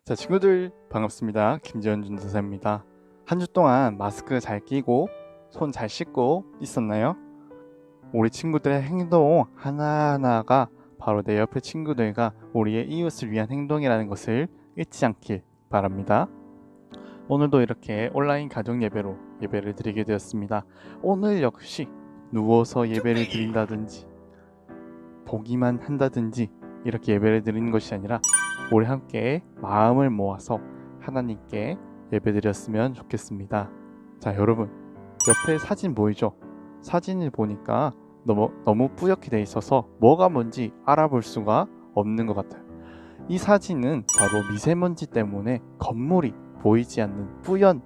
자, 친구들 반갑습니다. 김재현 준사입니다. 한 주 동안 마스크 잘 끼고 손 잘 씻고 있었나요? 우리 친구들의 행동 하나하나가 바로 내 옆에 친구들과 우리의 이웃을 위한 행동이라는 것을 잊지 않길 바랍니다. 오늘도 이렇게 온라인 가정 예배로 예배를 드리게 되었습니다. 오늘 역시 누워서 예배를 드린다든지 보기만 한다든지 이렇게 예배를 드리는 것이 아니라 우리 함께 마음을 모아서 하나님께 예배드렸으면 좋겠습니다. 자, 여러분 옆에 사진 보이죠? 사진을 보니까 너무 뿌옇게 돼 있어서 뭐가 뭔지 알아볼 수가 없는 것 같아요. 이 사진은 바로 미세먼지 때문에 건물이 보이지 않는 뿌연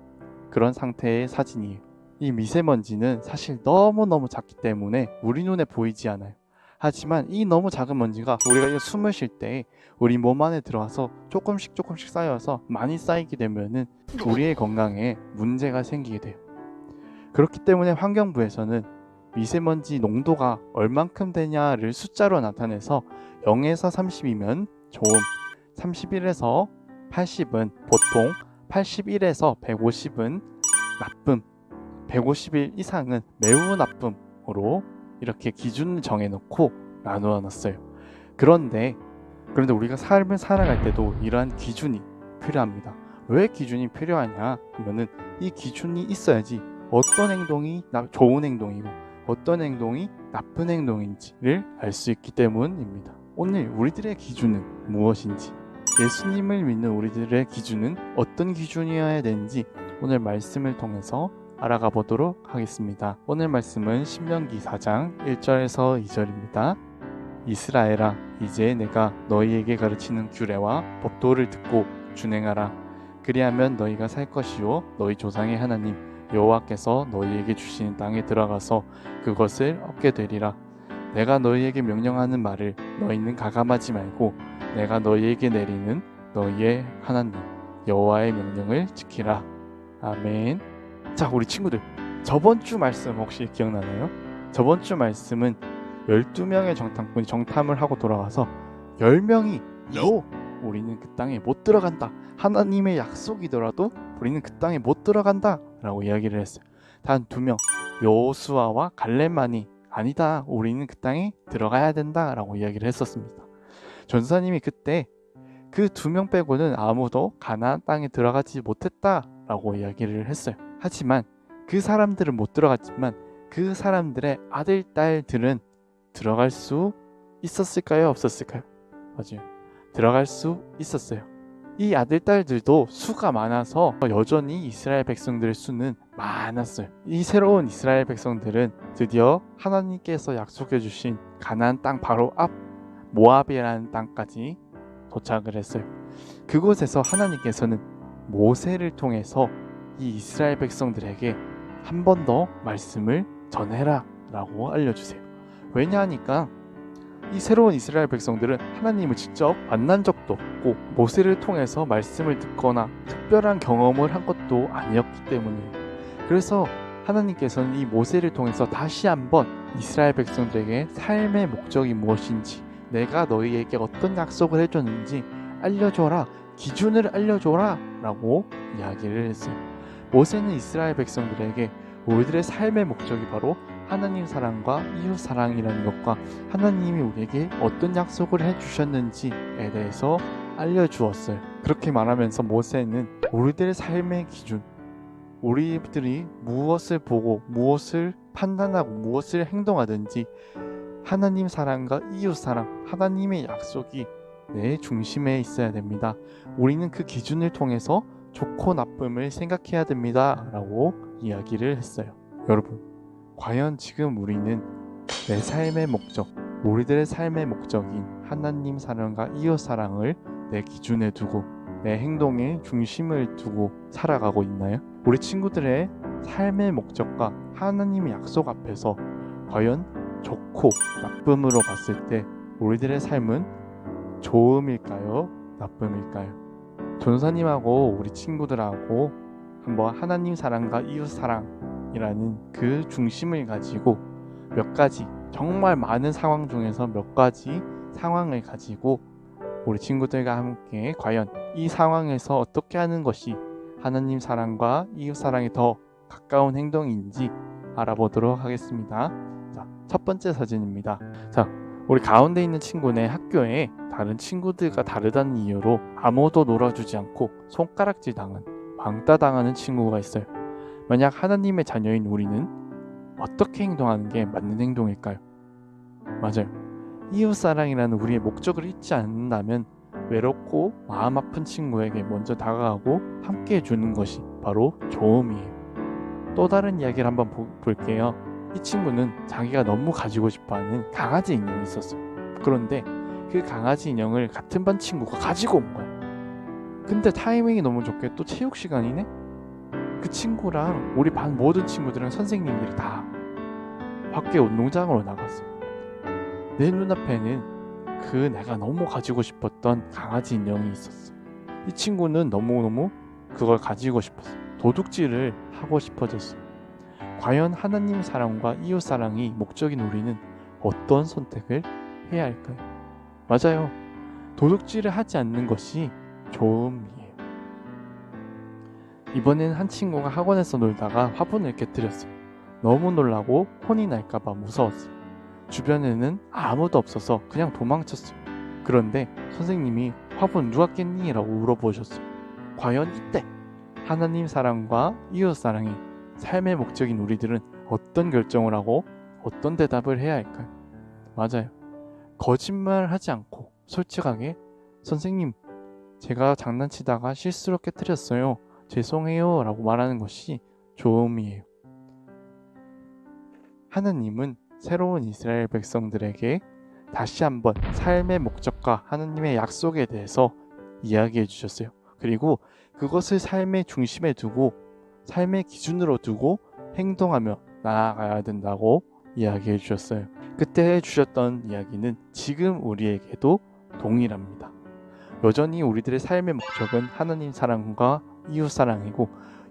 그런 상태의 사진이에요. 이 미세먼지는 사실 너무너무 작기 때문에 우리 눈에 보이지 않아요. 하지만 이 너무 작은 먼지가 우리가 숨을 쉴 때 우리 몸 안에 들어와서 조금씩 쌓여서 많이 쌓이게 되면은 우리의 건강에 문제가 생기게 돼요. 그렇기 때문에 환경부에서는 미세먼지 농도가 얼만큼 되냐를 숫자로 나타내서 0에서 30이면 좋음, 31에서 80은 보통, 81에서 150은 나쁨, 151 이상은 매우 나쁨으로 이렇게 기준을 정해놓고 나누어 놨어요. 그런데 우리가 삶을 살아갈 때도 이러한 기준이 필요합니다. 왜 기준이 필요하냐 하면은 이 기준이 있어야지 어떤 행동이 좋은 행동이고 어떤 행동이 나쁜 행동인지를 알 수 있기 때문입니다. 오늘 우리들의 기준은 무엇인지, 예수님을 믿는 우리들의 기준은 어떤 기준이어야 되는지 오늘 말씀을 통해서 알아가 보도록 하겠습니다. 오늘 말씀은 신명기 4장 1절에서 2절입니다. 이스라엘아, 이제 내가 너희에게 가르치는 규례와 법도를 듣고 준행하라. 그리하면 너희가 살 것이요 너희 조상의 하나님 여호와께서 너희에게 주시는 땅에 들어가서 그것을 얻게 되리라. 내가 너희에게 명령하는 말을 너희는 가감하지 말고 내가 너희에게 내리는 너희의 하나님 여호와의 명령을 지키라. 아멘. 자, 우리 친구들, 저번 주 말씀 혹시 기억나나요? 저번 주 말씀은 12명의 정탐꾼이 정탐을 하고 돌아와서 10명이 이거 우리는 그 땅에 못 들어간다, 하나님의 약속이더라도 우리는 그 땅에 못 들어간다 라고 이야기를 했어요. 단 2명 여호수아와 갈렙만이 아니다, 우리는 그 땅에 들어가야 된다 라고 이야기를 했었습니다. 전사님이 그때 그 2명 빼고는 아무도 가나안 땅에 들어가지 못했다 라고 이야기를 했어요. 하지만 그 사람들은 못 들어갔지만 그 사람들의 아들, 딸들은 들어갈 수 있었을까요? 없었을까요? 맞아요. 들어갈 수 있었어요. 이 아들, 딸들도 수가 많아서 여전히 이스라엘 백성들의 수는 많았어요. 이 새로운 이스라엘 백성들은 드디어 하나님께서 약속해 주신 가나안 땅 바로 앞 모압이라는 땅까지 도착을 했어요. 그곳에서 하나님께서는 모세를 통해서 이 이스라엘 백성들에게 한 번 더 말씀을 전해라 라고 알려주세요. 왜냐하니까 이 새로운 이스라엘 백성들은 하나님을 직접 만난 적도 없고 모세를 통해서 말씀을 듣거나 특별한 경험을 한 것도 아니었기 때문이에요. 그래서 하나님께서는 이 모세를 통해서 다시 한번 이스라엘 백성들에게 삶의 목적이 무엇인지, 내가 너희에게 어떤 약속을 해줬는지 알려줘라, 기준을 알려줘라 라고 이야기를 했어요. 모세는 이스라엘 백성들에게 우리들의 삶의 목적이 바로 하나님 사랑과 이웃 사랑이라는 것과 하나님이 우리에게 어떤 약속을 해주셨는지에 대해서 알려주었어요. 그렇게 말하면서 모세는 우리들의 삶의 기준, 우리들이 무엇을 보고 무엇을 판단하고 무엇을 행동하든지 하나님 사랑과 이웃 사랑, 하나님의 약속이 내 중심에 있어야 됩니다. 우리는 그 기준을 통해서 좋고 나쁨을 생각해야 됩니다 라고 이야기를 했어요. 여러분, 과연 지금 우리는 내 삶의 목적, 우리들의 삶의 목적인 하나님 사랑과 이웃 사랑을 내 기준에 두고 내 행동의 중심을 두고 살아가고 있나요? 우리 친구들의 삶의 목적과 하나님의 약속 앞에서 과연 좋고 나쁨으로 봤을 때 우리들의 삶은 좋음일까요? 나쁨일까요? 전사님하고 우리 친구들하고 한번 하나님 사랑과 이웃 사랑이라는 그 중심을 가지고 몇 가지, 정말 많은 상황 중에서 몇 가지 상황을 가지고 우리 친구들과 함께 과연 이 상황에서 어떻게 하는 것이 하나님 사랑과 이웃 사랑에 더 가까운 행동인지 알아보도록 하겠습니다. 자, 첫 번째 사진입니다. 자, 우리 가운데 있는 친구네 학교에 다른 친구들과 다르다는 이유로 아무도 놀아주지 않고 손가락질 당한, 왕따 당하는 친구가 있어요. 만약 하나님의 자녀인 우리는 어떻게 행동하는 게 맞는 행동일까요? 맞아요. 이웃사랑이라는 우리의 목적을 잊지 않는다면 외롭고 마음 아픈 친구에게 먼저 다가가고 함께 해주는 것이 바로 조음이에요. 또 다른 이야기를 한번 볼게요. 이 친구는 자기가 너무 가지고 싶어하는 강아지 인형이 있었어요. 그런데 그 강아지 인형을 같은 반 친구가 가지고 온 거야. 근데 타이밍이 너무 좋게 또 체육 시간이네? 그 친구랑 우리 반 모든 친구들이랑 선생님들이 다 밖에 운동장으로 나갔어. 내 눈앞에는 그 내가 너무 가지고 싶었던 강아지 인형이 있었어. 이 친구는 너무너무 그걸 가지고 싶었어. 도둑질을 하고 싶어졌어. 과연 하나님 사랑과 이웃 사랑이 목적인 우리는 어떤 선택을 해야 할까요? 맞아요. 도둑질을 하지 않는 것이 조음이에요. 이번엔 한 친구가 학원에서 놀다가 화분을 깨뜨렸어요. 너무 놀라고 혼이 날까봐 무서웠어요. 주변에는 아무도 없어서 그냥 도망쳤어요. 그런데 선생님이 화분 누가 깼니? 라고 물어보셨어요. 과연 이때 하나님 사랑과 이웃 사랑이 삶의 목적인 우리들은 어떤 결정을 하고 어떤 대답을 해야 할까요? 맞아요. 거짓말 하지 않고 솔직하게 선생님, 제가 장난치다가 실수로 깨뜨렸어요. 죄송해요. 라고 말하는 것이 조음이에요. 하나님은 새로운 이스라엘 백성들에게 다시 한번 삶의 목적과 하나님의 약속에 대해서 이야기해 주셨어요. 그리고 그것을 삶의 중심에 두고 삶의 기준으로 두고 행동하며 나아가야 된다고 이야기해 주셨어요. 그때 해주셨던 이야기는 지금 우리에게도 동일합니다. 여전히 우리들의 삶의 목적은 하나님 사랑과 이웃 사랑이고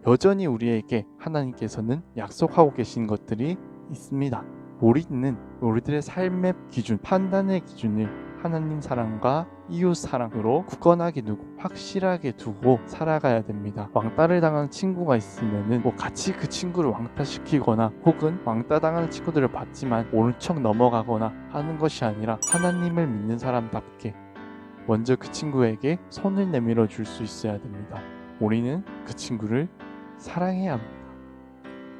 여전히 우리에게 하나님께서는 약속하고 계신 것들이 있습니다. 우리는 우리들의 삶의 기준, 판단의 기준을 하나님 사랑과 이웃 사랑으로 굳건하게 두고 확실하게 두고 살아가야 됩니다. 왕따를 당하는 친구가 있으면은 같이 그 친구를 왕따시키거나 혹은 왕따 당하는 친구들을 봤지만 모른 척 넘어가거나 하는 것이 아니라 하나님을 믿는 사람답게 먼저 그 친구에게 손을 내밀어 줄 수 있어야 됩니다. 우리는 그 친구를 사랑해야 합니다.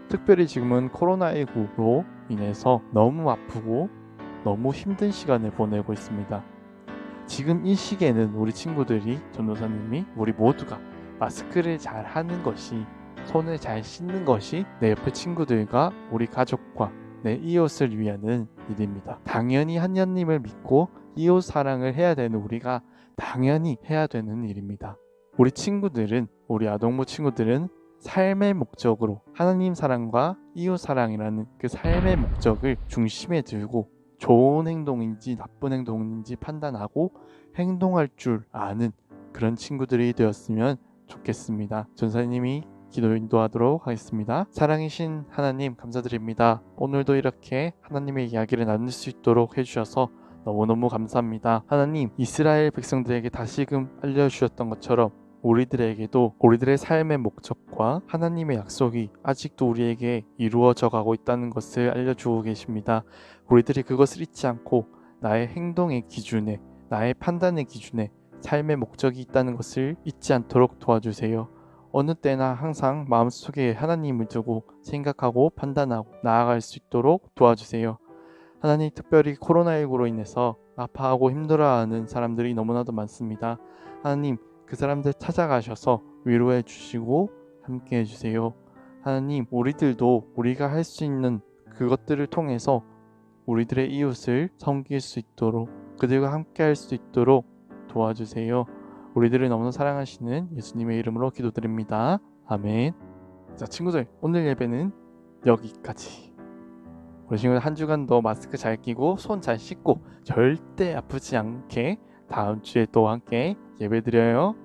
특별히 지금은 코로나19로 인해서 너무 아프고 너무 힘든 시간을 보내고 있습니다. 지금 이 시기에는 우리 친구들이, 전도사님이, 우리 모두가 마스크를 잘 하는 것이, 손을 잘 씻는 것이 내 옆에 친구들과 우리 가족과 내 이웃을 위하는 일입니다. 당연히 하나님을 믿고 이웃 사랑을 해야 되는 우리가 당연히 해야 되는 일입니다. 우리 친구들은, 우리 아동부 친구들은 삶의 목적으로 하나님 사랑과 이웃 사랑이라는 그 삶의 목적을 중심에 두고 좋은 행동인지 나쁜 행동인지 판단하고 행동할 줄 아는 그런 친구들이 되었으면 좋겠습니다. 전사님이 기도 인도하도록 하겠습니다. 사랑이신 하나님 감사드립니다. 오늘도 이렇게 하나님의 이야기를 나눌 수 있도록 해주셔서 너무너무 감사합니다. 하나님, 이스라엘 백성들에게 다시금 알려주셨던 것처럼 우리들에게도 우리들의 삶의 목적과 하나님의 약속이 아직도 우리에게 이루어져 가고 있다는 것을 알려주고 계십니다. 우리들이 그것을 잊지 않고 나의 행동의 기준에, 나의 판단의 기준에 삶의 목적이 있다는 것을 잊지 않도록 도와주세요. 어느 때나 항상 마음속에 하나님을 두고 생각하고 판단하고 나아갈 수 있도록 도와주세요. 하나님, 특별히 코로나19로 인해서 아파하고 힘들어하는 사람들이 너무나도 많습니다. 하나님, 그 사람들 찾아가셔서 위로해 주시고 함께 해주세요. 하나님, 우리들도 우리가 할 수 있는 그것들을 통해서 우리들의 이웃을 섬길 수 있도록, 그들과 함께 할 수 있도록 도와주세요. 우리들을 너무나 사랑하시는 예수님의 이름으로 기도드립니다. 아멘. 자, 친구들, 오늘 예배는 여기까지. 우리 친구들 한 주간도 마스크 잘 끼고 손 잘 씻고 절대 아프지 않게 다음 주에 또 함께 예배드려요.